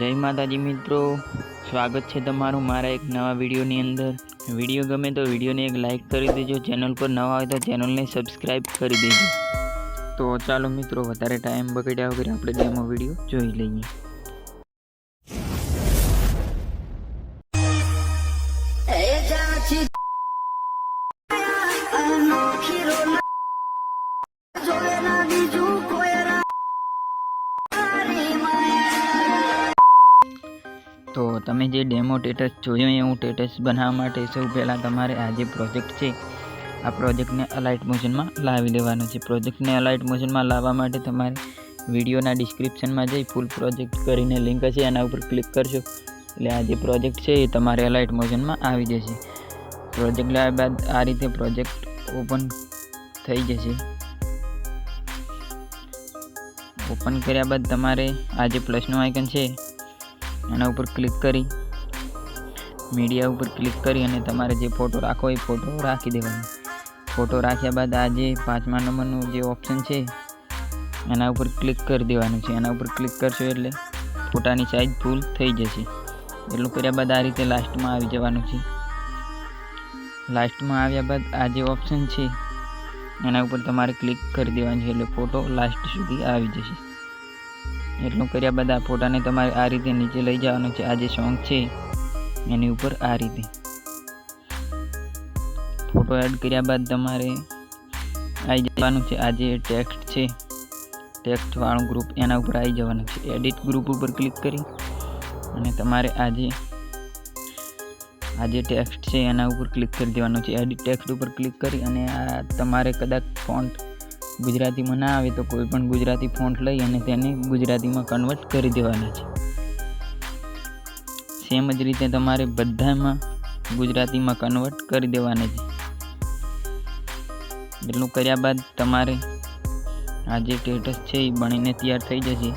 જય માતાજી મિત્રો, સ્વાગત છે તમારું મારા એક નવા વિડીયોની અંદર। વિડીયો ગમે તો વિડીયોને એક લાઇક કરી દેજો, ચેનલ પર નવા હોય તો ચેનલને સબસ્ક્રાઈબ કરી દેજો। તો ચાલો મિત્રો, વધારે ટાઈમ બગાડ્યા વગર આપણે ડેમો વિડીયો જોઈ લઈએ। તો તમે જે ડેમો સ્ટેટસ જોયો એવું સ્ટેટસ બનાવવા માટે સૌ પહેલાં તમારે આ જે પ્રોજેક્ટ છે આ પ્રોજેક્ટને અલાઇટ મોશનમાં લાવી લેવાનો છે। પ્રોજેક્ટને અલાઇટ મોશનમાં લાવવા માટે તમારે વિડીયોના ડિસ્ક્રિપ્શનમાં જઈ ફૂલ પ્રોજેક્ટ કરીને લિંક હશે એના ઉપર ક્લિક કરશો એટલે આ જે પ્રોજેક્ટ છે એ તમારે અલાઇટ મોશનમાં આવી જશે। પ્રોજેક્ટ લાવ્યા બાદ આ રીતે પ્રોજેક્ટ ઓપન થઈ જશે। ઓપન કર્યા બાદ તમારે આ જે પ્લસનું આઇકન છે એના ઉપર ક્લિક કરી મીડિયા ઉપર ક્લિક કરી અને તમારે જે ફોટો રાખવો એ ફોટો રાખી દેવાનો। ફોટો રાખ્યા બાદ આ જે 5મા નંબરનું જે ઓપ્શન છે એના ઉપર ક્લિક કરી દેવાનું છે। એના ઉપર ક્લિક કરશો એટલે ફોટાની સાઇઝ ફૂલ થઈ જશે। એટલું કર્યા બાદ આ રીતે લાસ્ટમાં આવી જવાનું છે। લાસ્ટમાં આવ્યા બાદ આ જે ઓપ્શન છે એના ઉપર તમારે ક્લિક કરી દેવાનું છે એટલે ફોટો લાસ્ટ સુધી આવી જશે। એટલું કર્યા બાદ આ ફોટાને તમારે આ રીતે નીચે લઈ જવાનો છે। આ જે સોંગ છે એની ઉપર આ રીતે ફોટો એડ કર્યા બાદ તમારે આવી જવાનું છે। આ જે ટેક્સ્ટ છે ટેક્સ્ટ વાળું ગ્રુપ એના ઉપર આવી જવાનું છે। એડિટ ગ્રુપ ઉપર ક્લિક કરી અને તમારે આ જે ટેક્સ્ટ છે એના ઉપર ક્લિક કરી દેવાનું છે। એડિટ ટેક્સ્ટ ઉપર ક્લિક કરી અને આ તમારે કદાચ ફોન્ટ ગુજરાતીમાં ના આવે તો કોઈ પણ ગુજરાતી ફોન્ટ લઈ અને તેને ગુજરાતીમાં કન્વર્ટ કરી દેવાના છે। સેમ જ રીતે તમારે બધામાં ગુજરાતીમાં કન્વર્ટ કરી દેવાના છે। એટલું કર્યા બાદ તમારે આ જે સ્ટેટસ છે એ બનીને તૈયાર થઈ જશે।